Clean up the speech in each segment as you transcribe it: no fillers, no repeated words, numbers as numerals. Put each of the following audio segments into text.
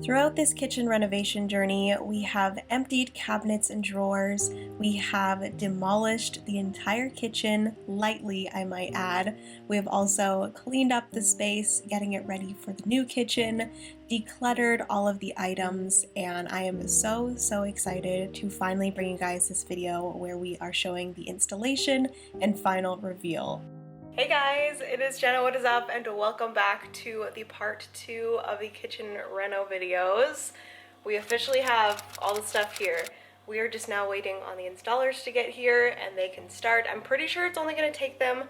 Throughout this kitchen renovation journey, we have emptied cabinets and drawers, we have demolished the entire kitchen, lightly I might add. We have also cleaned up the space, getting it ready for the new kitchen, decluttered all of the items, and I am so excited to finally bring you guys this video where we are showing the installation and final reveal. Hey guys, it is Jenna, what is up, and welcome back to the part 2 of the kitchen reno videos. We officially have all the stuff here. We are just now waiting on the installers to get here and they can start. I'm pretty sure it's only going to take them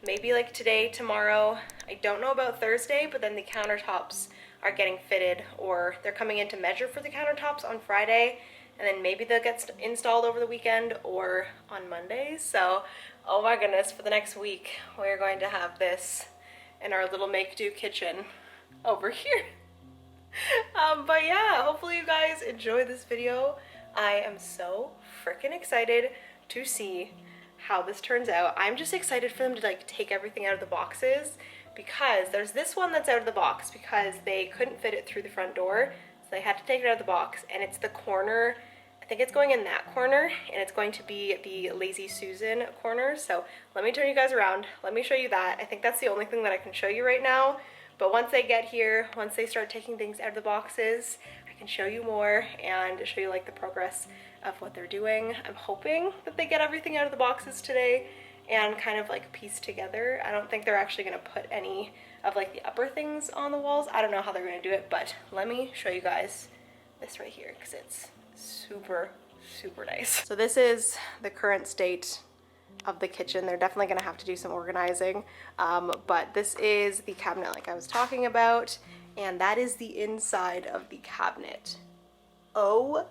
maybe like today, tomorrow. I don't know about Thursday, but then the countertops are getting fitted, or they're coming in to measure for the countertops on Friday, and then maybe they'll get installed over the weekend or on Monday. So oh my goodness, for the next week, we're going to have this in our little make-do kitchen over here. But yeah, hopefully you guys enjoy this video. I am so freaking excited to see how this turns out. I'm just excited for them to like take everything out of the boxes, because there's this one that's out of the box because they couldn't fit it through the front door. So they had to take it out of the box, and it's the corner. I think it's going in that corner, and it's going to be the Lazy Susan corner. So let me turn you guys around. Let me show you that. I think that's the only thing that I can show you right now. But once they get here, once they start taking things out of the boxes, I can show you more and show you like the progress of what they're doing. I'm hoping that they get everything out of the boxes today and kind of like piece together. I don't think they're actually gonna put any of like the upper things on the walls. I don't know how they're gonna do it, but let me show you guys this right here because it's super nice. So this is the current state of the kitchen. They're definitely gonna have to do some organizing, but this is the cabinet like I was talking about, and that is the inside of the cabinet. Oh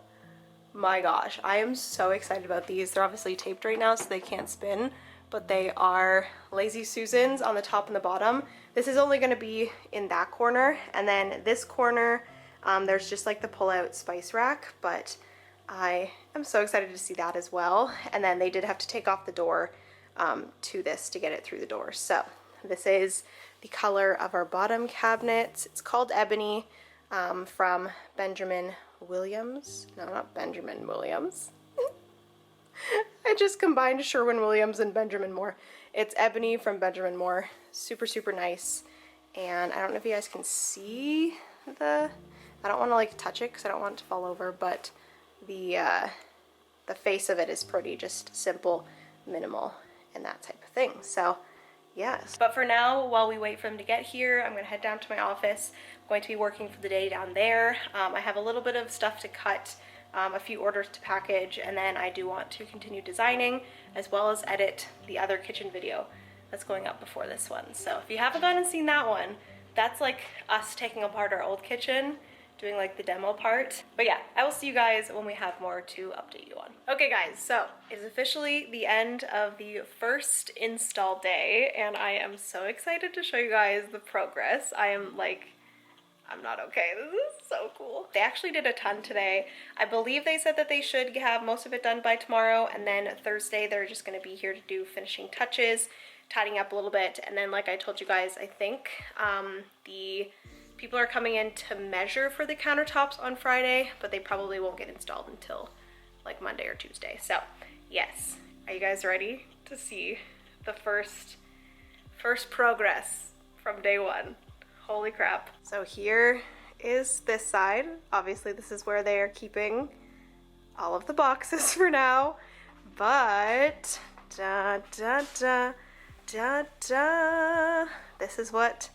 my gosh, I am so excited about these. They're obviously taped right now so they can't spin, but they are Lazy Susans on the top and the bottom. This is only gonna be in that corner, and then this corner there's just like the pull-out spice rack, but I am so excited to see that as well. And then they did have to take off the door to this to get it through the door. So this is the color of our bottom cabinets. It's called Ebony, from Benjamin Williams. No, not Benjamin Williams. I just combined Sherwin-Williams and Benjamin Moore. It's Ebony from Benjamin Moore. Super nice. And I don't know if you guys can see I don't want to like touch it because I don't want it to fall over, but the face of it is pretty just simple, minimal, and that type of thing. So yes. But for now, while we wait for them to get here, I'm going to head down to my office. I'm going to be working for the day down there. I have a little bit of stuff to cut, a few orders to package, and then I do want to continue designing as well as edit the other kitchen video that's going up before this one. So if you haven't gone and seen that one, that's like us taking apart our old kitchen, doing like the demo part. But yeah, I will see you guys when we have more to update you on. Okay guys, so it is officially the end of the first install day, and I am so excited to show you guys the progress. I'm not okay. This is so cool. They actually did a ton today. I believe they said that they should have most of it done by tomorrow, and then Thursday they're just gonna be here to do finishing touches, tidying up a little bit, and then like I told you guys, I think the people are coming in to measure for the countertops on Friday, but they probably won't get installed until like Monday or Tuesday. So yes, are you guys ready to see the first progress from day one? Holy crap. So here is this side. Obviously this is where they are keeping all of the boxes for now, but this is what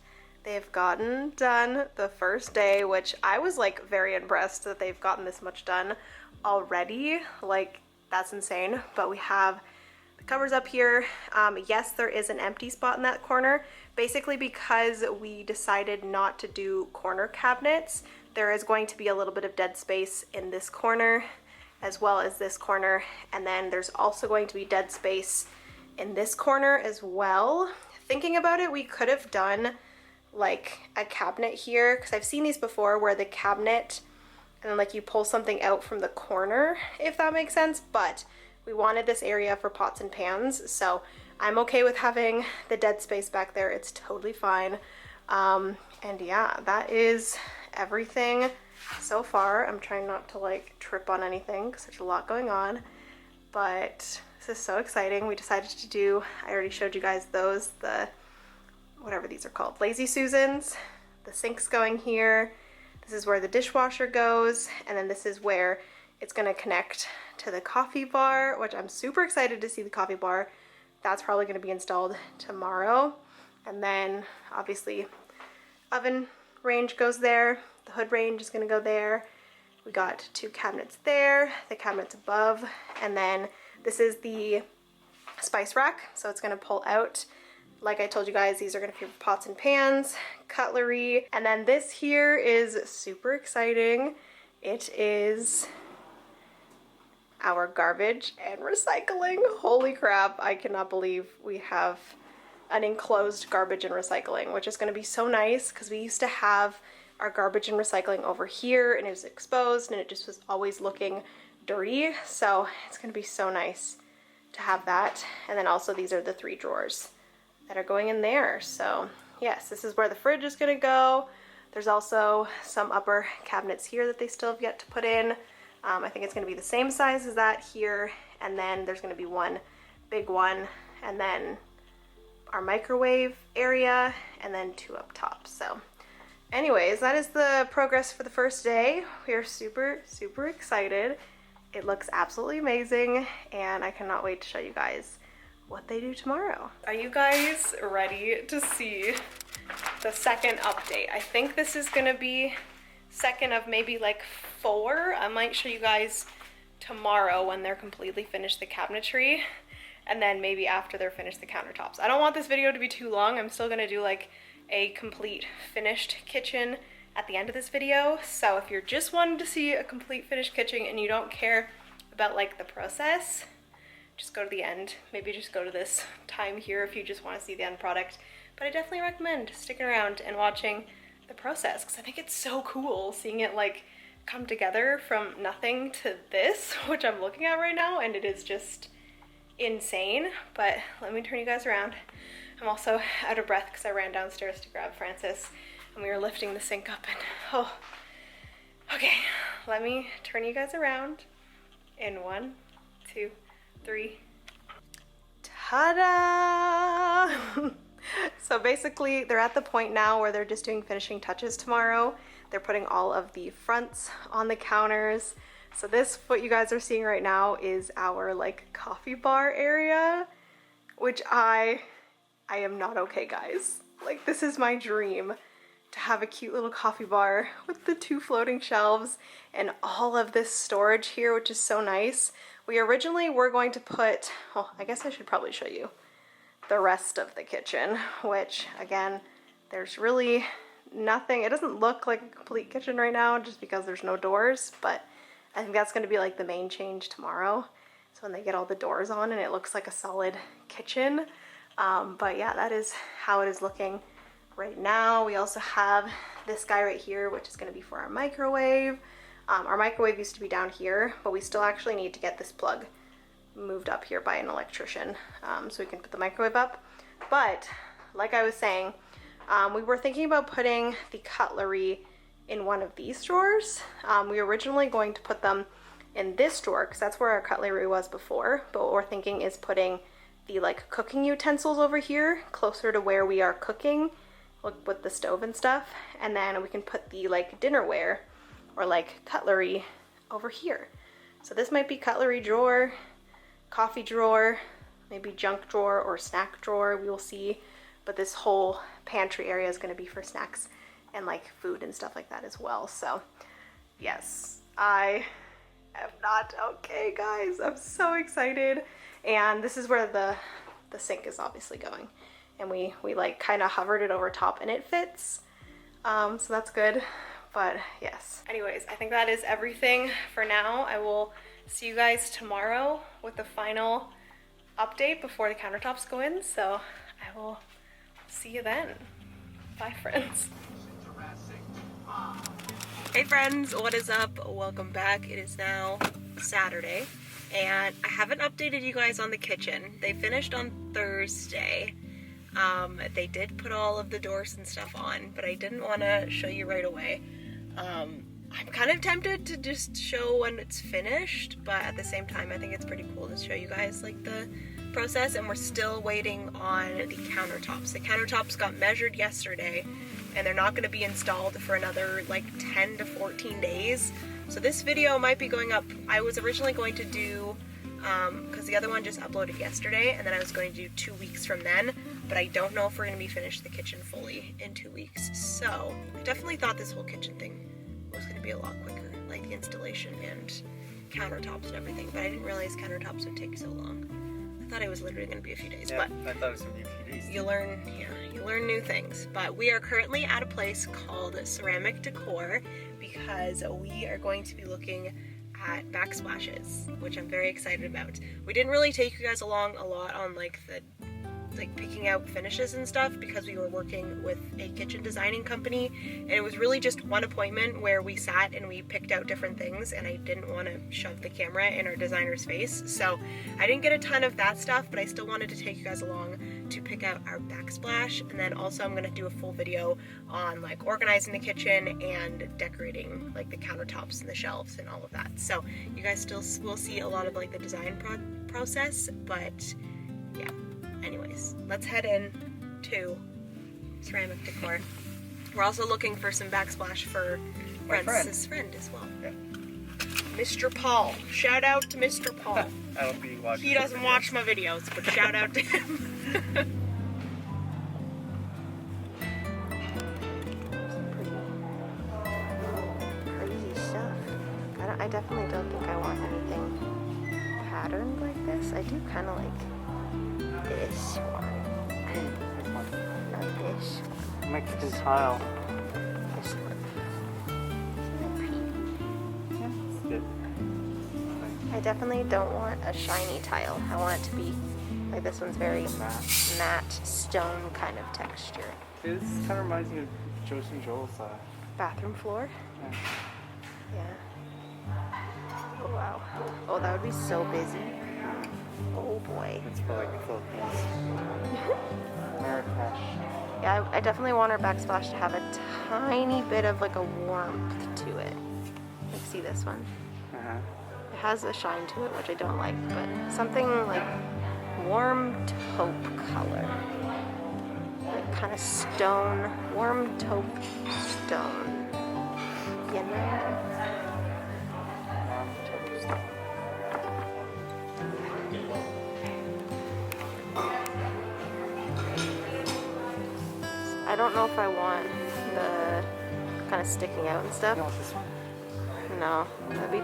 they've gotten done the first day, which I was like very impressed that they've gotten this much done already. Like, that's insane. But we have the covers up here. Yes, there is an empty spot in that corner, basically because we decided not to do corner cabinets. There is going to be a little bit of dead space in this corner as well as this corner, and then there's also going to be dead space in this corner as well. Thinking about it, we could have done like a cabinet here, because I've seen these before where the cabinet and then like you pull something out from the corner, if that makes sense, but we wanted this area for pots and pans, so I'm okay with having the dead space back there. It's totally fine. And yeah, that is everything So far, I'm trying not to like trip on anything because there's a lot going on, but this is so exciting. We decided to do, I already showed you guys those, the, whatever these are called, Lazy Susans. The sink's going here. This is where the dishwasher goes, and then this is where it's gonna connect to the coffee bar, which I'm super excited to see the coffee bar. That's probably gonna be installed tomorrow. And then obviously oven range goes there. The hood range is gonna go there. We got 2 cabinets there, the cabinets above, and then this is the spice rack. So it's gonna pull out. Like I told you guys, these are gonna be for pots and pans, cutlery, and then this here is super exciting. It is our garbage and recycling. Holy crap, I cannot believe we have an enclosed garbage and recycling, which is gonna be so nice because we used to have our garbage and recycling over here and it was exposed and it just was always looking dirty. So it's gonna be so nice to have that. And then also these are the 3 drawers that are going in there. So yes, this is where the fridge is gonna go. There's also some upper cabinets here that they still have yet to put in. I think it's gonna be the same size as that here, and then there's gonna be one big one, and then our microwave area, and then 2 up top. So anyways, that is the progress for the first day. We are super, super excited. It looks absolutely amazing, and I cannot wait to show you guys what they do tomorrow. Are you guys ready to see the second update? I think this is gonna be second of maybe like 4. I might show you guys tomorrow when they're completely finished the cabinetry, and then maybe after they're finished the countertops. I don't want this video to be too long. I'm still gonna do like a complete finished kitchen at the end of this video. So if you're just wanting to see a complete finished kitchen and you don't care about like the process, just go to the end. Maybe just go to this time here if you just want to see the end product. But I definitely recommend sticking around and watching the process because I think it's so cool seeing it like come together from nothing to this, which I'm looking at right now, and it is just insane. But let me turn you guys around. I'm also out of breath because I ran downstairs to grab Francis and we were lifting the sink up and oh, okay, let me turn you guys around in 1, 2, 3. Ta-da! So basically they're at the point now where they're just doing finishing touches tomorrow. They're putting all of the fronts on the counters. So this, what you guys are seeing right now, is our like coffee bar area, which I am not okay, guys. Like, this is my dream, to have a cute little coffee bar with the 2 floating shelves and all of this storage here, which is so nice. We originally were going to put, well, I guess I should probably show you the rest of the kitchen, which again, there's really nothing. It doesn't look like a complete kitchen right now just because there's no doors, but I think that's going to be like the main change tomorrow. So when they get all the doors on and it looks like a solid kitchen. But yeah, that is how it is looking right now. We also have this guy right here, which is going to be for our microwave. Our microwave used to be down here, but we still actually need to get this plug moved up here by an electrician so we can put the microwave up. But like I was saying, we were thinking about putting the cutlery in one of these drawers. We were originally going to put them in this drawer because that's where our cutlery was before, but what we're thinking is putting the like cooking utensils over here closer to where we are cooking, like with the stove and stuff, and then we can put the like dinnerware or like cutlery over here. So this might be cutlery drawer, coffee drawer, maybe junk drawer or snack drawer, we will see. But this whole pantry area is going to be for snacks and like food and stuff like that as well. So yes, I am not okay, guys. I'm so excited. And this is where the sink is obviously going. And we like kind of hovered it over top and it fits. So that's good. But yes. Anyways, I think that is everything for now. I will see you guys tomorrow with the final update before the countertops go in. So I will see you then. Bye, friends. Hey friends, what is up? Welcome back. It is now Saturday and I haven't updated you guys on the kitchen. They finished on Thursday. They did put all of the doors and stuff on, but I didn't want to show you right away. I'm kind of tempted to just show when it's finished, but at the same time, I think it's pretty cool to show you guys like the process. And we're still waiting on the countertops. The countertops got measured yesterday, and they're not going to be installed for another like 10 to 14 days. So this video might be going up. I was originally going to do, because the other one just uploaded yesterday, and then I was going to do 2 weeks from then, but I don't know if we're going to be finished the kitchen fully in 2 weeks. So I definitely thought this whole kitchen thing was going to be a lot quicker, like the installation and countertops and everything, but I didn't realize countertops would take so long. I thought it was literally going to be a few days, yeah, but I thought it was going to be a few days. you learn new things. But we are currently at a place called Ceramic Decor because we are going to be looking at backsplashes, which I'm very excited about. We didn't really take you guys along a lot on like picking out finishes and stuff because we were working with a kitchen designing company, and it was really just one appointment where we sat and we picked out different things, and I didn't want to shove the camera in our designer's face, so I didn't get a ton of that stuff, but I still wanted to take you guys along to pick out our backsplash. And then also I'm going to do a full video on like organizing the kitchen and decorating like the countertops and the shelves and all of that. So you guys still will see a lot of like the design process, but yeah. Anyways, let's head in to Ceramic Decor. We're also looking for some backsplash for Brent's friend as well. Yeah. Mr. Paul. Shout out to Mr. Paul. I don't be watching. He doesn't watch my videos, but shout out to him. Crazy stuff. I definitely don't think I want anything patterned like this. I do kind of like this one. Not this one. Mexican tile. This one. Yeah, it's good. I definitely don't want a shiny tile. I want it to be like this one's very matte stone kind of texture. This kind of reminds me of Joe's and Joel's Bathroom floor? yeah. Yeah. Oh wow. Oh, that would be so busy. Oh boy. It's for like the Philippines. Marrakesh. Yeah, I definitely want our backsplash to have a tiny bit of like a warmth to it. Like, see this one? Uh-huh. It has a shine to it, which I don't like, but something like warm taupe color. Like kind of stone, warm taupe stone. You know? I don't know if I want the kind of sticking out and stuff. You want this one? No, that'd be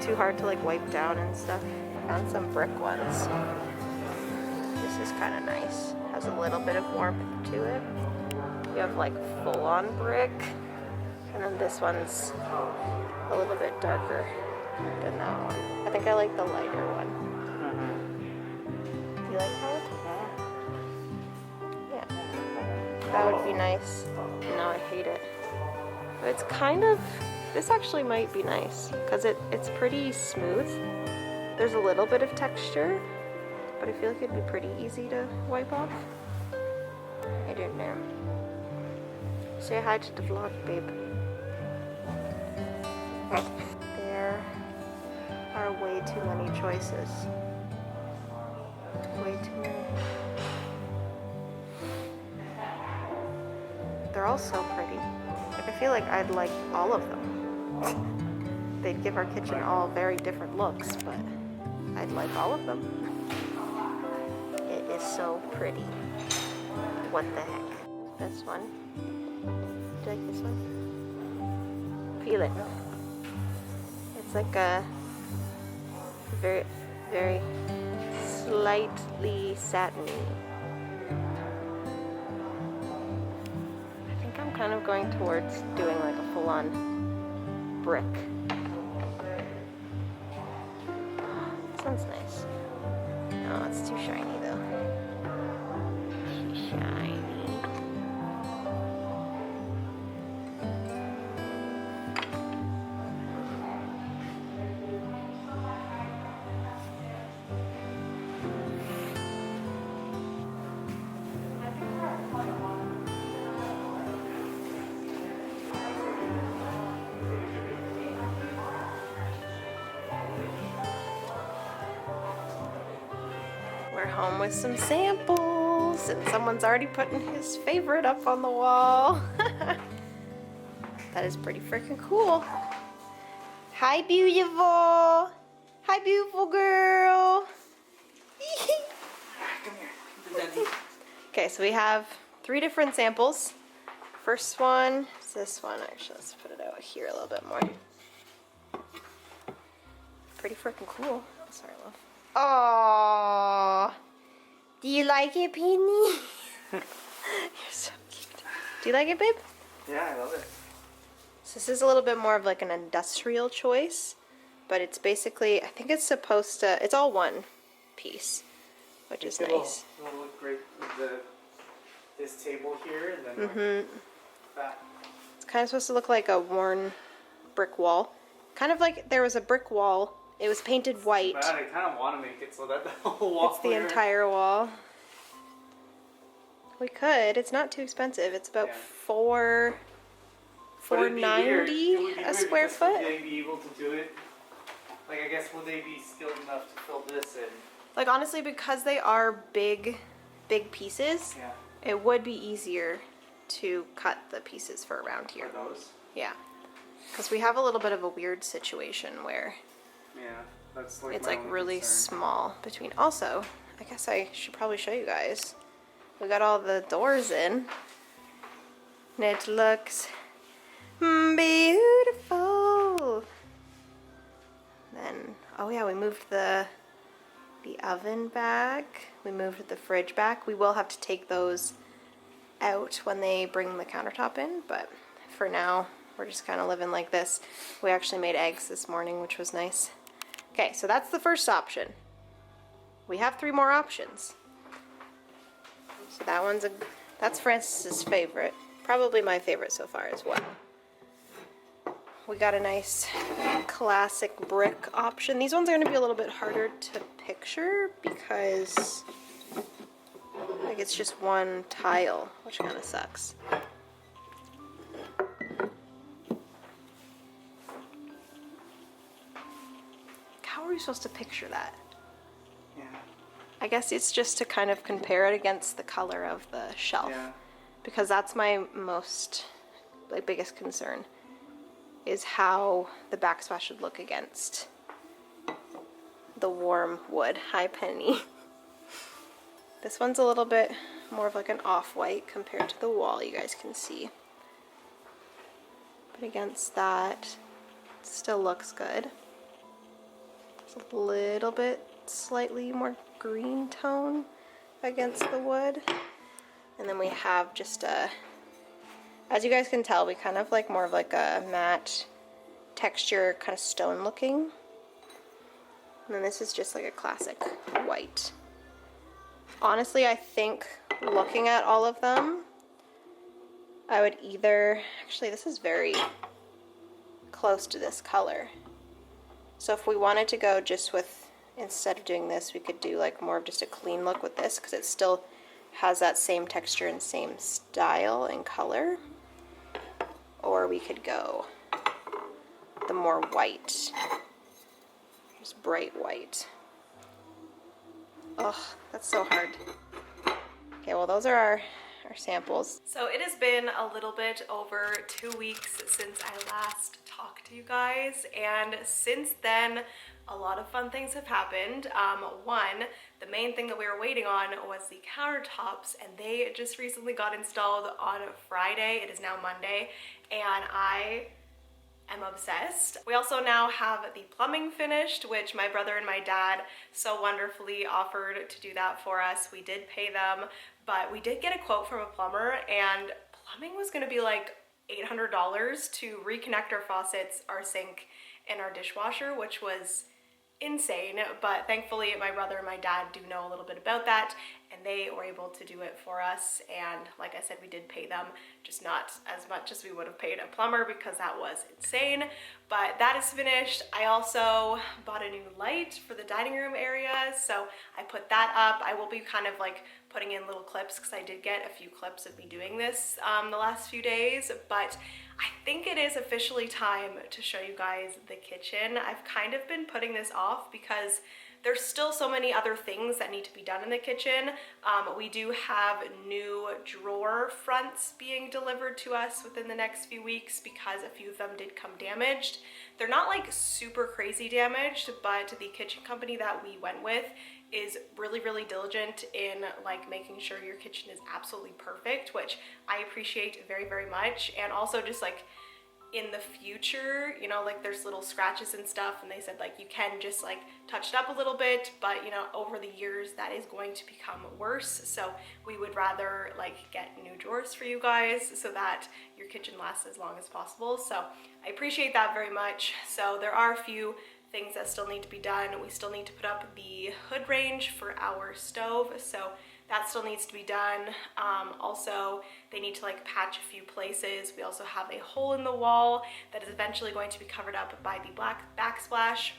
too hard to like wipe down and stuff. Found some brick ones. This is kind of nice. Has a little bit of warmth to it. You have like full-on brick, and then this one's a little bit darker than that one. I think I like the lighter one. You like that? Yeah. That would be nice. No, I hate it. But it's kind of, this actually might be nice because it's pretty smooth. There's a little bit of texture, but I feel like it'd be pretty easy to wipe off. I don't know. Say hi to the vlog, babe. There are way too many choices. Way too many. They're all so pretty. Like, I feel like I'd like all of them. They'd give our kitchen all very different looks, but I'd like all of them. It is so pretty. What the heck? This one. Do you like this one? Feel it. It's like a very, very slightly satiny. I think I'm kind of going towards doing like a full-on brick. This one's nice. No, it's too shiny though. Too shiny. We're home with some samples, and someone's already putting his favorite up on the wall. That is pretty freaking cool. Hi, beautiful. Hi, beautiful girl. Come here. Okay, so we have 3 different samples. First one is this one. Actually, let's put it out here a little bit more. Pretty freaking cool. Sorry, love. Aww. Do you like it, Penny? You're so cute. Do you like it, babe? Yeah, I love it. So this is a little bit more of like an industrial choice, but it's basically, I think it's supposed to, it's all one piece, which is nice. It'll look great with this table here and then that. It's kind of supposed to look like a worn brick wall. Kind of like there was a brick wall. It was painted white. But I kind of want to make it so that the whole wall. It's the entire wall. We could. It's not too expensive. It's about $4.90 a square foot. Would they be able to do it? Like, I guess, would they be skilled enough to fill this in? Like, honestly, because they are big pieces, it would be easier to cut the pieces for around here. For those? Yeah. Because we have a little bit of a weird situation where that's like it's my like only really concern. small between. Also, I guess I should probably show you guys. We got all the doors in. And it looks beautiful. Then, oh yeah, we moved the oven back. We moved the fridge back. We will have to take those out when they bring the countertop in, but for now, we're just kind of living like this. We actually made eggs this morning, which was nice. Okay, so that's the first option. We have 3 more options. So that one's that's Francis's favorite. Probably my favorite so far as well. We got a nice classic brick option. These ones are going to be a little bit harder to picture because like it's just one tile, which kind of sucks. How are we supposed to picture that? Yeah. I guess it's just to kind of compare it against the color of the shelf. Yeah. Because that's my most, like, biggest concern, is how the backsplash would look against the warm wood. Hi, Penny. This one's a little bit more of like an off-white compared to the wall, you guys can see. But against that, it still looks good. It's a little bit slightly more green tone against the wood. And then we have just a, as you guys can tell, we kind of like more of like a matte texture, kind of stone looking. And then this is just like a classic white. Honestly, I think looking at all of them, I would either, actually this is very close to this color. So if we wanted to go just with, instead of doing this, we could do like more of just a clean look with this because it still has that same texture and same style and color. Or we could go the more white, just bright white. Ugh, that's so hard. Okay, well those are our samples. So it has been a little bit over 2 weeks since I last talked to you guys, and since then a lot of fun things have happened. One, the main thing that we were waiting on was the countertops, and they just recently got installed on Friday. It is now Monday, and I am obsessed. We also now have the plumbing finished, which my brother and my dad so wonderfully offered to do that for us. We did pay them, but we did get a quote from a plumber, and plumbing was gonna be like $800 to reconnect our faucets, our sink, and our dishwasher, which was insane. But thankfully my brother and my dad do know a little bit about that, and they were able to do it for us. And like I said, we did pay them, just not as much as we would have paid a plumber because that was insane. But that is finished. I also bought a new light for the dining room area, so I put that up. I will be kind of like putting in little clips because I did get a few clips of me doing this the last few days, but I think it is officially time to show you guys the kitchen. I've kind of been putting this off because there's still so many other things that need to be done in the kitchen. We do have new drawer fronts being delivered to us within the next few weeks because a few of them did come damaged. They're not like super crazy damaged, but the kitchen company that we went with is really, really diligent in like making sure your kitchen is absolutely perfect, which I appreciate very, very much. And also just like in the future, you know, like there's little scratches and stuff, and they said like you can just like touch it up a little bit, but you know, over the years that is going to become worse. So we would rather like get new drawers for you guys so that your kitchen lasts as long as possible. So I appreciate that very much. So there are a few things that still need to be done. We still need to put up the hood range for our stove, so that still needs to be done. Also, they need to like patch a few places. We also have a hole in the wall that is eventually going to be covered up by the black backsplash.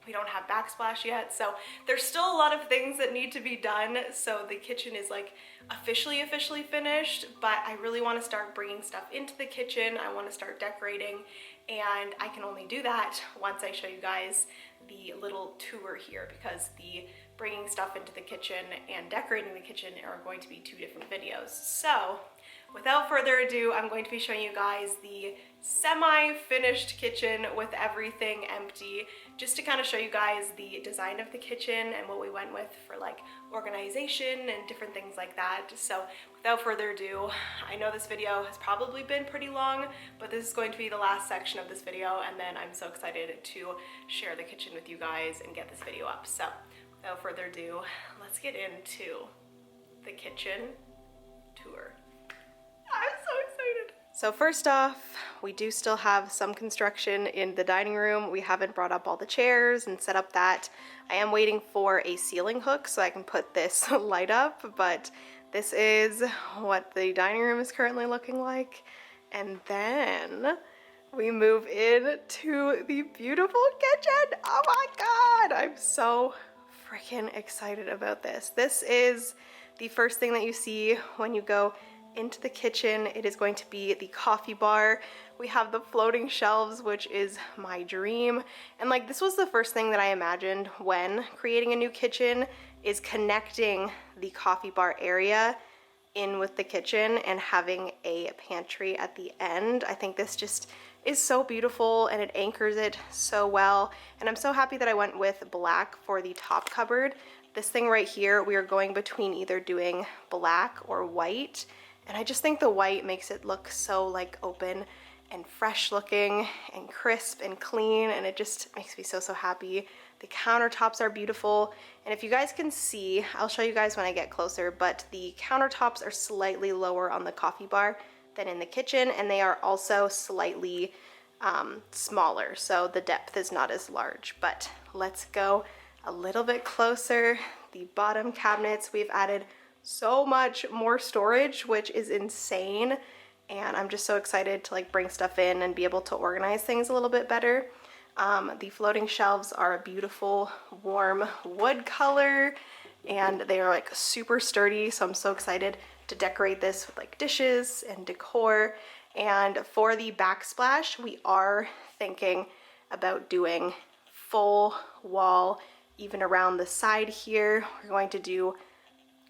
We don't have backsplash yet, so there's still a lot of things that need to be done. So the kitchen is like officially finished, but I really want to start bringing stuff into the kitchen. I want to start decorating, and I can only do that once I show you guys the little tour here, because the bringing stuff into the kitchen and decorating the kitchen are going to be two different videos. So without further ado, I'm going to be showing you guys the semi-finished kitchen with everything empty, just to kind of show you guys the design of the kitchen and what we went with for like organization and different things like that. So without further ado, I know this video has probably been pretty long, but this is going to be the last section of this video, and then I'm so excited to share the kitchen with you guys and get this video up. So without further ado, let's get into the kitchen tour. I'm so excited. So first off, we do still have some construction in the dining room. We haven't brought up all the chairs and set up that. I am waiting for a ceiling hook so I can put this light up, but this is what the dining room is currently looking like. And then we move in to the beautiful kitchen. Oh my God, I'm so freaking excited about this. This is the first thing that you see when you go into the kitchen. It is going to be the coffee bar. We have the floating shelves, which is my dream. And like, this was the first thing that I imagined when creating a new kitchen, is connecting the coffee bar area in with the kitchen and having a pantry at the end. I think this just is so beautiful and it anchors it so well. And I'm so happy that I went with black for the top cupboard. This thing right here, we are going between either doing black or white. And I just think the white makes it look so like open and fresh looking and crisp and clean, and it just makes me so, so happy. The countertops are beautiful. And if you guys can see, I'll show you guys when I get closer, but the countertops are slightly lower on the coffee bar than in the kitchen, and they are also slightly smaller, so the depth is not as large. But let's go a little bit closer. The bottom cabinets, we've added so much more storage, which is insane, and I'm just so excited to like bring stuff in and be able to organize things a little bit better. The floating shelves are a beautiful warm wood color, and they are like super sturdy, so I'm so excited to decorate this with like dishes and decor. And for the backsplash, we are thinking about doing full wall, even around the side here. We're going to do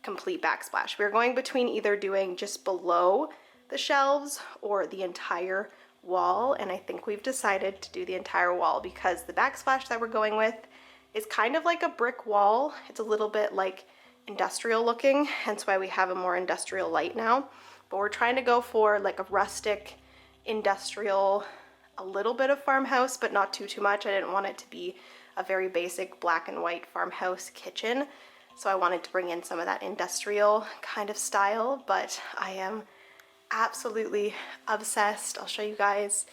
complete backsplash. We're going between either doing just below the shelves or the entire wall, and I think we've decided to do the entire wall because the backsplash that we're going with is kind of like a brick wall. It's a little bit like industrial looking, hence why we have a more industrial light now. But we're trying to go for like a rustic industrial, a little bit of farmhouse, but not too much. I didn't want it to be a very basic black and white farmhouse kitchen, so I wanted to bring in some of that industrial kind of style. But I am absolutely obsessed. I'll show you guys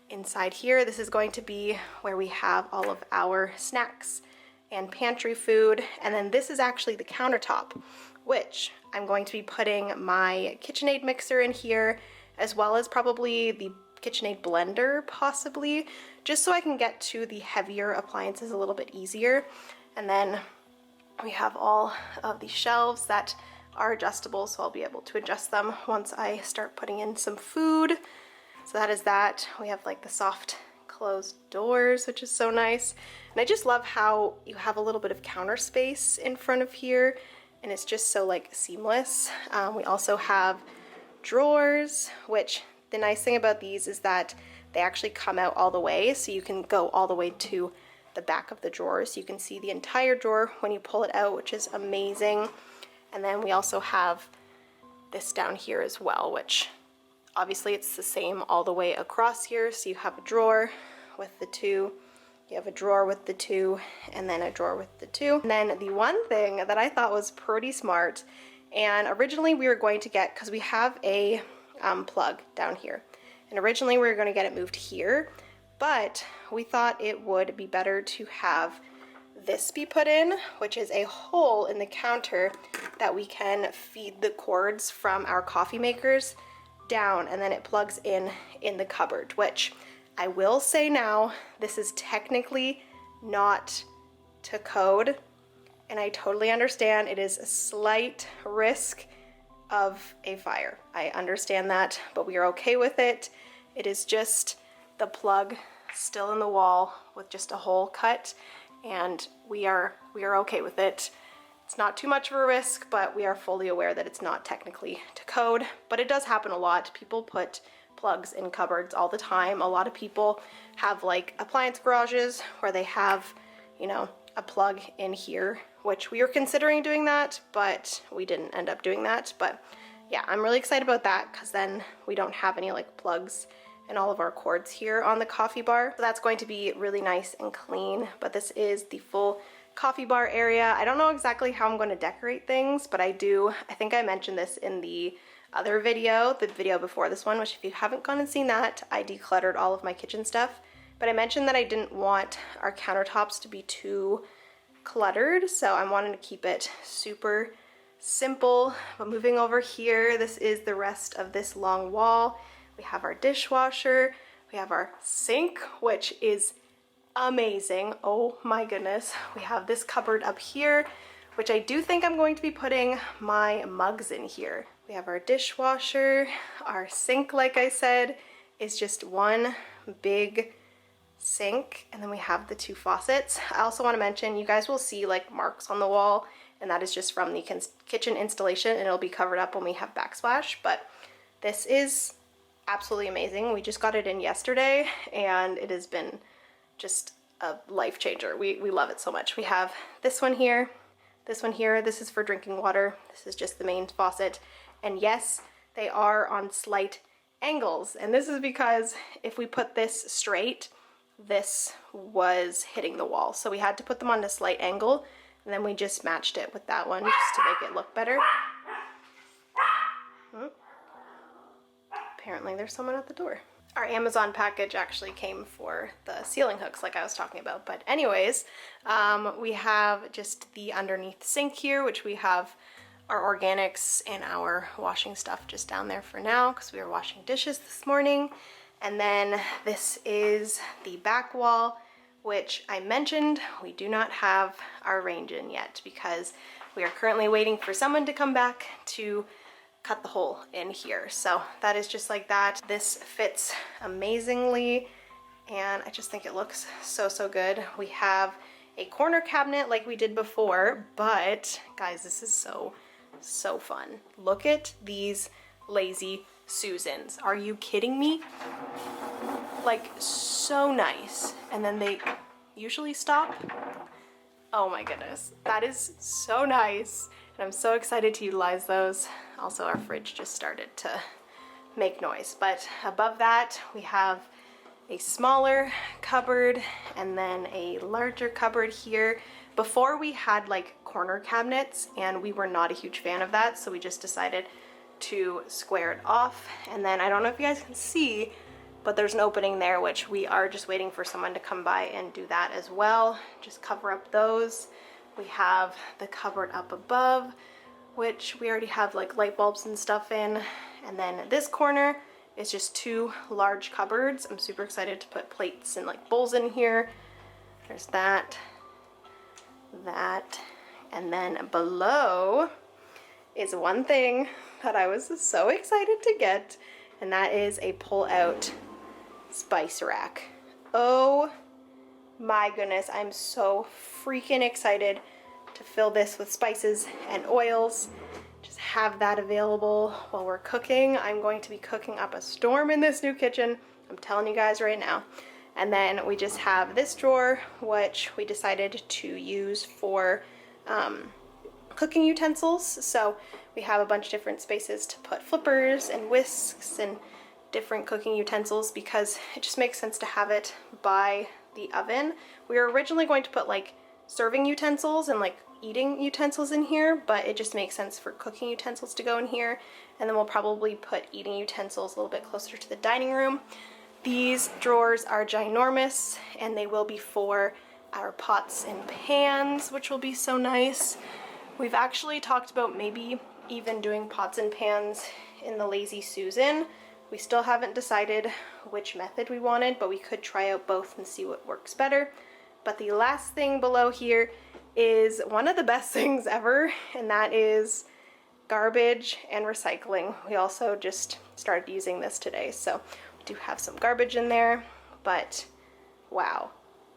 inside here. This is going to be where we have all of our snacks and pantry food. And then this is actually the countertop, which I'm going to be putting my KitchenAid mixer in here, as well as probably the KitchenAid blender, possibly, just so I can get to the heavier appliances a little bit easier. And then we have all of the shelves that are adjustable, so I'll be able to adjust them once I start putting in some food. So that is that. We have like the soft closed doors, which is so nice. And I just love how you have a little bit of counter space in front of here, and it's just so like seamless. We also have drawers, which the nice thing about these is that they actually come out all the way, so you can go all the way to the back of the drawer, so you can see the entire drawer when you pull it out, which is amazing. And then we also have this down here as well, which obviously it's the same all the way across here. So you have a drawer with the two, you have a drawer with the two, and then a drawer with the two. And then the one thing that I thought was pretty smart, and originally we were going to get, because we have a plug down here, and originally we were going to get it moved here, but we thought it would be better to have this be put in, which is a hole in the counter that we can feed the cords from our coffee makers down, and then it plugs in the cupboard, which I will say now, this is technically not to code, and I totally understand it is a slight risk of a fire. I understand that, but we are okay with it. It is just the plug still in the wall with just a hole cut, and we are okay with it. It's not too much of a risk, but we are fully aware that it's not technically to code, but it does happen a lot. People put plugs in cupboards all the time. A lot of people have like appliance garages where they have, you know, a plug in here, which we were considering doing that, but we didn't end up doing that. But yeah, I'm really excited about that, because then we don't have any like plugs and all of our cords here on the coffee bar. So that's going to be really nice and clean. But this is the full coffee bar area. I don't know exactly how I'm going to decorate things, but I think I mentioned this in the other video, the video before this one, which if you haven't gone and seen that, I decluttered all of my kitchen stuff. But I mentioned that I didn't want our countertops to be too cluttered, so I wanted to keep it super simple. But moving over here, this is the rest of this long wall. We have our dishwasher, we have our sink, which is amazing. Oh my goodness. We have this cupboard up here, which I do think I'm going to be putting my mugs in here. We have our dishwasher. Our sink, like I said, is just one big sink, and then we have the two faucets. I also want to mention, you guys will see like marks on the wall, and that is just from the kitchen installation, and it'll be covered up when we have Backsplash. But this is absolutely amazing. We just got it in yesterday, and it has been just a life changer. We love it so much. We have this one here, this one here. This is for drinking water. This is just the main faucet. And yes, they are on slight angles. And this is because if we put this straight, this was hitting the wall. So we had to put them on a slight angle, and then we just matched it with that one just to make it look better. Apparently there's someone at the door. Our Amazon package actually came for the ceiling hooks like I was talking about. But anyways, we have just the underneath sink here, which we have our organics and our washing stuff just down there for now, because we were washing dishes this morning. And then this is the back wall, which I mentioned we do not have our range in yet, because we are currently waiting for someone to come back to cut the hole in here. So that is just like that. This fits amazingly, and I just think it looks so good. We have a corner cabinet like we did before, but guys, this is so fun. Look at these lazy Susans. Are you kidding me? Like, so nice. And then they usually stop. Oh my goodness, that is so nice. And I'm so excited to utilize those. Also, our fridge just started to make noise. But above that, we have a smaller cupboard and then a larger cupboard here. Before, we had like corner cabinets, and we were not a huge fan of that, so we just decided to square it off. And then I don't know if you guys can see, but there's an opening there, which we are just waiting for someone to come by and do that as well. Just cover up those. We have the cupboard up above, which we already have like light bulbs and stuff in. And then this corner is just two large cupboards. I'm super excited to put plates and like bowls in here. There's that, and then below is one thing that I was so excited to get, and that is a pull-out spice rack. Oh my goodness, I'm so freaking excited to fill this with spices and oils. Just have that available while we're cooking. I'm going to be cooking up a storm in this new kitchen. I'm telling you guys right now. And then we just have this drawer, which we decided to use for cooking utensils. So we have a bunch of different spaces to put flippers and whisks and different cooking utensils because it just makes sense to have it by the oven. We were originally going to put like serving utensils and like eating utensils in here, but it just makes sense for cooking utensils to go in here. And then we'll probably put eating utensils a little bit closer to the dining room. These drawers are ginormous and they will be for our pots and pans, which will be so nice. We've actually talked about maybe even doing pots and pans in the Lazy Susan. We still haven't decided which method we wanted, but we could try out both and see what works better. But the last thing below here is one of the best things ever, and that is garbage and recycling. We also just started using this today, so we do have some garbage in there, but wow.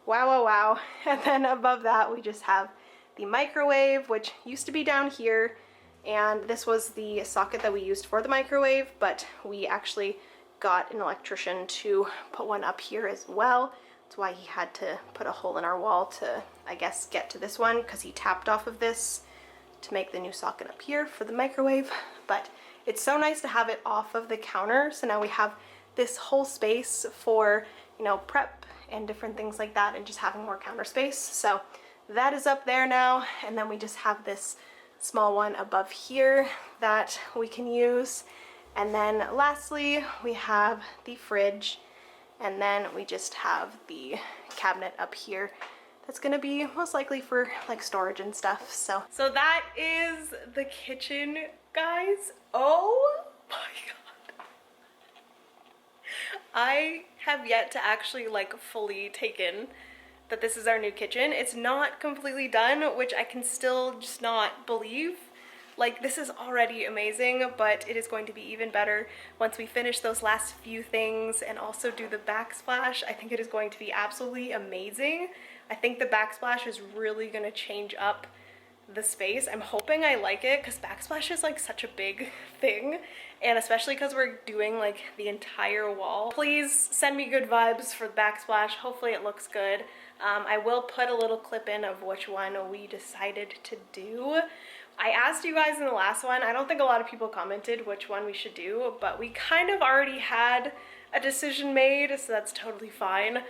Wow, wow, wow. And then above that, we just have the microwave, which used to be down here, and this was the socket that we used for the microwave, but we actually got an electrician to put one up here as well. That's why he had to put a hole in our wall to, I guess, get to this one, because he tapped off of this to make the new socket up here for the microwave. But it's so nice to have it off of the counter, so now we have this whole space for, you know, prep and different things like that, and just having more counter space. So that is up there now, and then we just have this small one above here that we can use. And then lastly, we have the fridge, and then we just have the cabinet up here that's gonna be most likely for like storage and stuff. So that is the kitchen, guys. Oh my god. I have yet to actually like fully take in that this is our new kitchen. It's not completely done, which I can still just not believe. Like, this is already amazing, but it is going to be even better once we finish those last few things and also do the backsplash. I think it is going to be absolutely amazing. I think the backsplash is really gonna change up the space. I'm hoping I like it, because backsplash is like such a big thing, and especially because we're doing like the entire wall. Please send me good vibes for the backsplash. Hopefully it looks good. I will put a little clip in of which one we decided to do. I asked you guys in the last one, I don't think a lot of people commented which one we should do, but we kind of already had a decision made, so that's totally fine.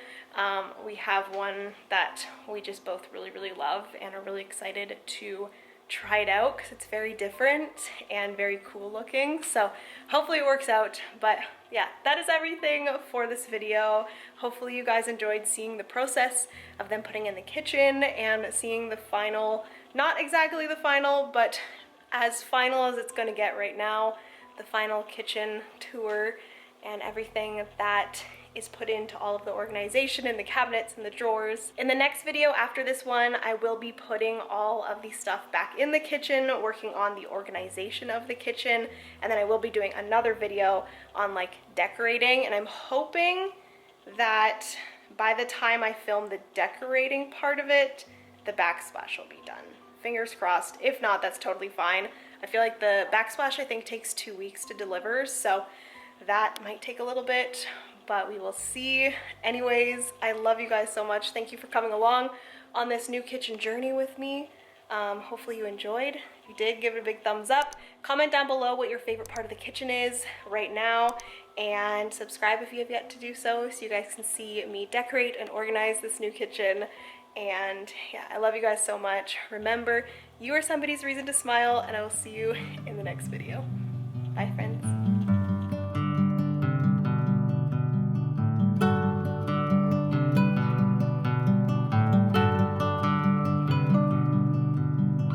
We have one that we just both really, really love and are really excited to try it out because it's very different and very cool looking. So hopefully it works out. But yeah, that is everything for this video. Hopefully you guys enjoyed seeing the process of them putting in the kitchen and seeing the final, not exactly the final, but as final as it's going to get right now, the final kitchen tour and everything that is put into all of the organization and the cabinets and the drawers. In the next video after this one, I will be putting all of the stuff back in the kitchen, working on the organization of the kitchen, and then I will be doing another video on like decorating, and I'm hoping that by the time I film the decorating part of it, the backsplash will be done. Fingers crossed. If not, that's totally fine. I feel like the backsplash I think takes 2 weeks to deliver, so that might take a little bit, but we will see. Anyways, I love you guys so much. Thank you for coming along on this new kitchen journey with me. Hopefully you enjoyed. If you did, give it a big thumbs up. Comment down below what your favorite part of the kitchen is right now, and subscribe if you have yet to do so you guys can see me decorate and organize this new kitchen. And yeah, I love you guys so much. Remember, you are somebody's reason to smile, and I will see you in the next video.